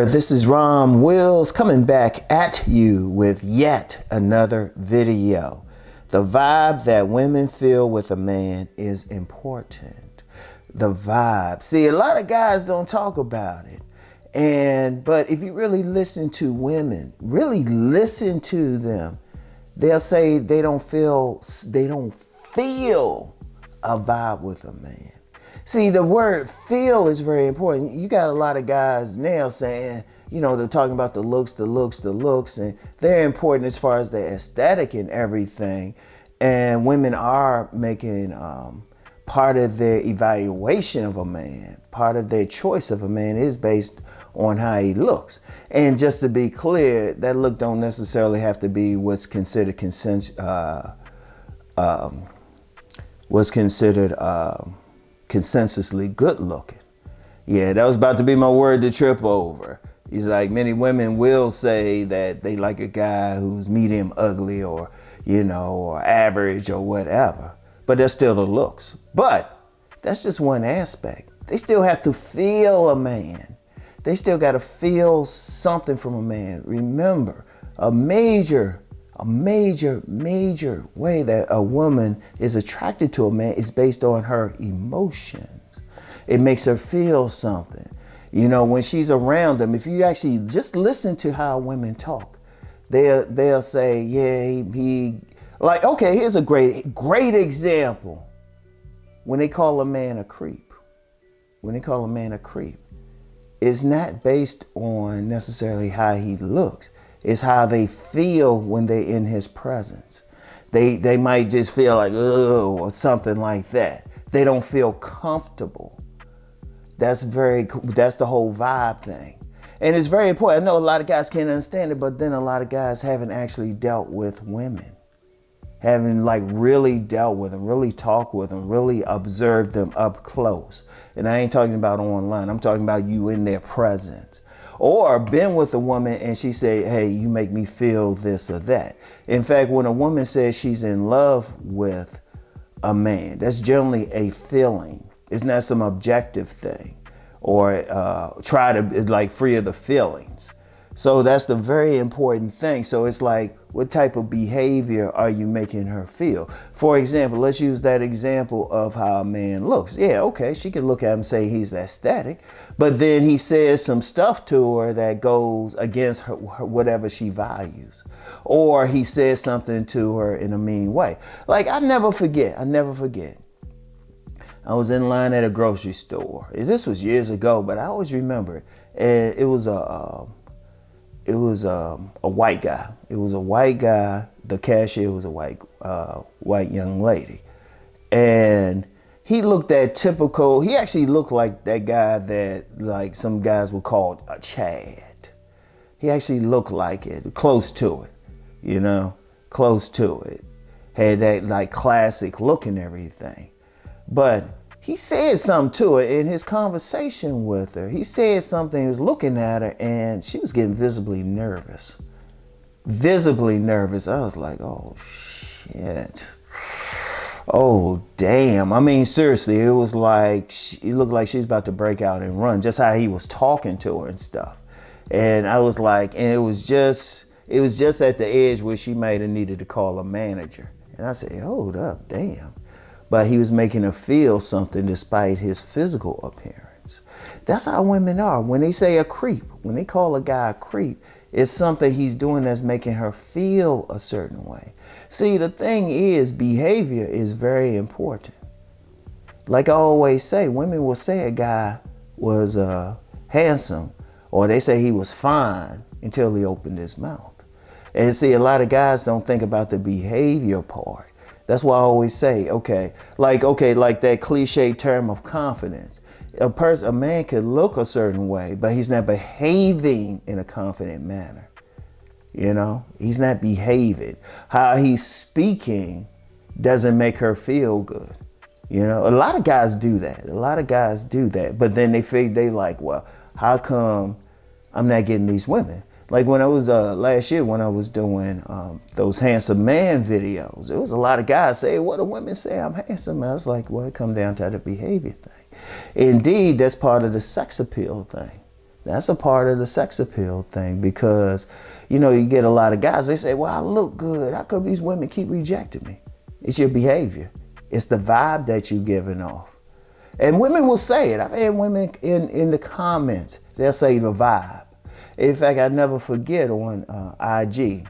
there, this is Rom Wills coming back at you with yet another video. The vibe that women feel with a man is important. The vibe. See, a lot of guys don't talk about it. But if you really listen to women, really listen to them, they'll say they don't feel a vibe with a man. See, the word feel is very important. You got a lot of guys now saying, you know, they're talking about the looks, and they're important as far as the aesthetic and everything. And women are making part of their evaluation of a man, part of their choice of a man is based on how he looks. And just to be clear, that look don't necessarily have to be what's considered consensusly good looking. Yeah, that was about to be my word to trip over. He's like, many women will say that they like a guy who's medium ugly or, you know, or average or whatever, but that's still the looks. But that's just one aspect. They still have to feel a man. They still got to feel something from a man. Remember, a major way that a woman is attracted to a man is based on her emotions. It makes her feel something. You know, when she's around them, if you actually just listen to how women talk, they'll say, yeah, he like, okay, here's a great example. When they call a man a creep, it's not based on necessarily how he looks. It's how they feel when they're in his presence. They might just feel like, oh, or something like that. They don't feel comfortable. That's the whole vibe thing. And it's very important. I know a lot of guys can't understand it, but then a lot of guys haven't actually dealt with women. Haven't like really dealt with them, really talked with them, really observed them up close. And I ain't talking about online. I'm talking about you in their presence. Or been with a woman and she say, hey, you make me feel this or that. In fact, when a woman says she's in love with a man, that's generally a feeling. It's not some objective thing or try to like free of the feelings. So that's the very important thing. So it's like, what type of behavior are you making her feel? For example, let's use that example of how a man looks. Yeah, okay, she can look at him and say he's aesthetic, but then he says some stuff to her that goes against her whatever she values. Or he says something to her in a mean way. Like, I never forget. I was in line at a grocery store. This was years ago, but I always remember it. And it was a white guy. It was a white guy. The cashier was a white young lady. And he looked that typical, he actually looked like that guy that like some guys would call a Chad. He actually looked like it, close to it, you know, close to it. Had that like classic look and everything. But he said something to her in his conversation with her. He said something, he was looking at her and she was getting visibly nervous. I was like, oh shit. Oh damn. I mean, seriously, it was like, it looked like she was about to break out and run, just how he was talking to her and stuff. And I was like, and it was just at the edge where she might have needed to call a manager. And I said, hold up, damn. But he was making her feel something despite his physical appearance. That's how women are. When they say a creep, when they call a guy a creep, it's something he's doing that's making her feel a certain way. See, the thing is, behavior is very important. Like I always say, women will say a guy was handsome, or they say he was fine until he opened his mouth. And see, a lot of guys don't think about the behavior part. That's why I always say, like that cliche term of confidence. A man could look a certain way, but he's not behaving in a confident manner. You know, he's not behaving. How he's speaking doesn't make her feel good. You know, a lot of guys do that. But then they like, well, how come I'm not getting these women? Like when I was last year when I was doing those handsome man videos, there was a lot of guys say, what do women say? I'm handsome. I was like, well, it comes down to the behavior thing. Indeed, that's part of the sex appeal thing. That's a part of the sex appeal thing, because, you know, you get a lot of guys, they say, well, I look good. How come these women keep rejecting me? It's your behavior. It's the vibe that you're giving off. And women will say it. I've had women in the comments, they'll say the vibe. In fact, I never forget on IG,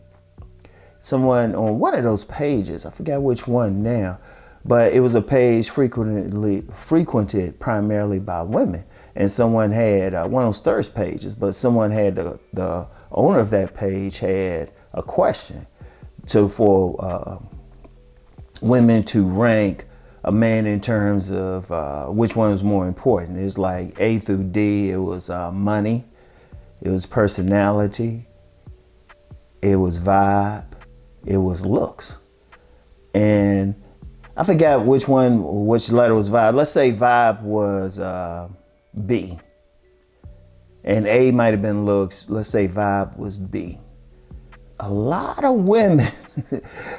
someone on one of those pages, I forgot which one now, but it was a page frequented primarily by women. And someone had one of those thirst pages, but someone had the owner of that page had a question for women to rank a man in terms of which one was more important. It's like A through D. It was money, it was personality, it was vibe, it was looks. And I forgot which letter was vibe. Let's say vibe was B. And A might have been looks. Let's say vibe was B. A lot of women,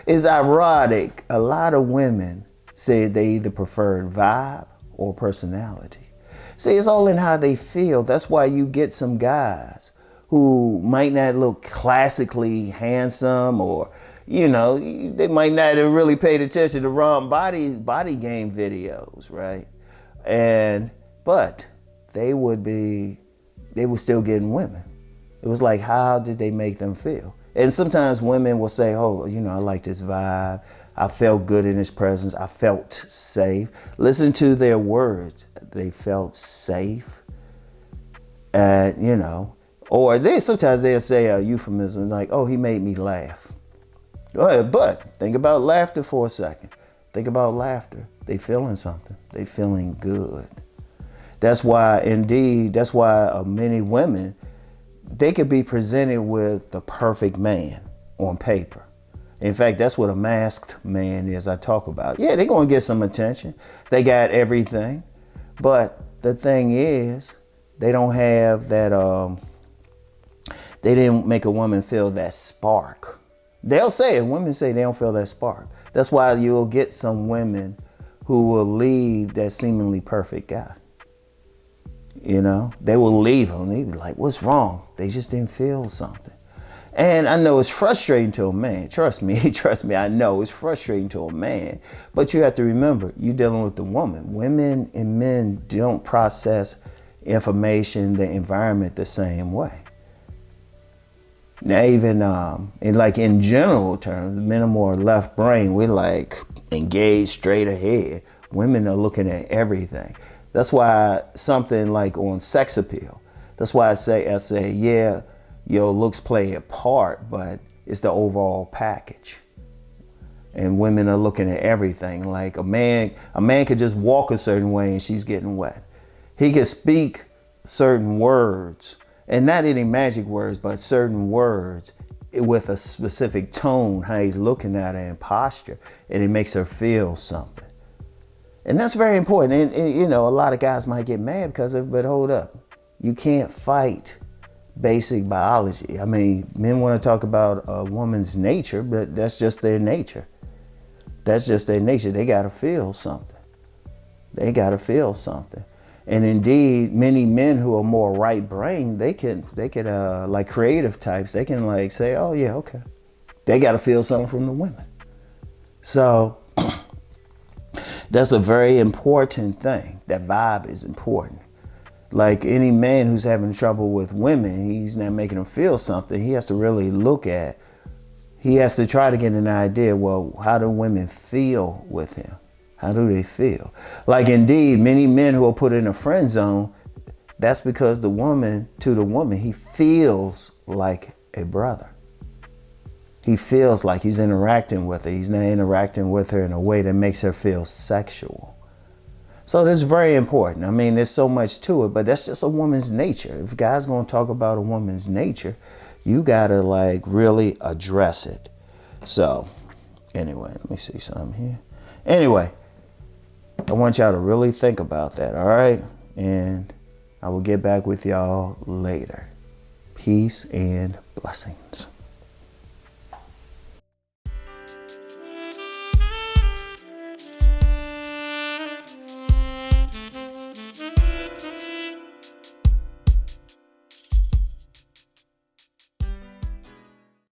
it's ironic, a lot of women said they either preferred vibe or personality. See, it's all in how they feel. That's why you get some guys who might not look classically handsome, or, you know, they might not have really paid attention to Rom body game videos, right? But they would still getting women. It was like, how did they make them feel? And sometimes women will say, oh, you know, I like this vibe. I felt good in his presence. I felt safe. Listen to their words. They felt safe. And, you know, or sometimes they'll say a euphemism like, oh, he made me laugh. But think about laughter for a second. Think about laughter. They feeling something. They feeling good. That's why many women, they could be presented with the perfect man on paper. In fact, that's what a masked man is I talk about. Yeah, they're going to get some attention. They got everything. But the thing is, they don't have that, they didn't make a woman feel that spark. They'll say it. Women say they don't feel that spark. That's why you'll get some women who will leave that seemingly perfect guy. You know, they will leave him. They be like, what's wrong? They just didn't feel something. And I know it's frustrating to a man. Trust me, I know it's frustrating to a man. But you have to remember, you're dealing with the woman. Women and men don't process information, the environment the same way. Now, even in general terms, men are more left brain. We're like engaged straight ahead. Women are looking at everything. That's why something like on sex appeal, that's why I say, yeah, your looks play a part, but it's the overall package. And women are looking at everything. Like a man could just walk a certain way and she's getting wet. He could speak certain words, and not any magic words, but certain words with a specific tone, how he's looking at her and posture, and it makes her feel something. And that's very important. And you know, a lot of guys might get mad because of it, but hold up. You can't fight basic biology. I mean, men want to talk about a woman's nature, but that's just their nature. That's just their nature. They got to feel something. They got to feel something. And indeed, many men who are more right brain, they could like creative types, they can like say, oh yeah, okay. They got to feel something from the women. So that's a very important thing. That vibe is important. Like any man who's having trouble with women, he's not making them feel something. He has to really he has to try to get an idea, well, how do women feel with him? How do they feel? Like indeed, many men who are put in a friend zone, that's because to the woman, he feels like a brother. He feels like he's interacting with her. He's not interacting with her in a way that makes her feel sexual. So that's very important. I mean, there's so much to it, but that's just a woman's nature. If guys gonna talk about a woman's nature, you gotta like really address it. So anyway, let me see something here. Anyway, I want y'all to really think about that, all right? And I will get back with y'all later. Peace and blessings.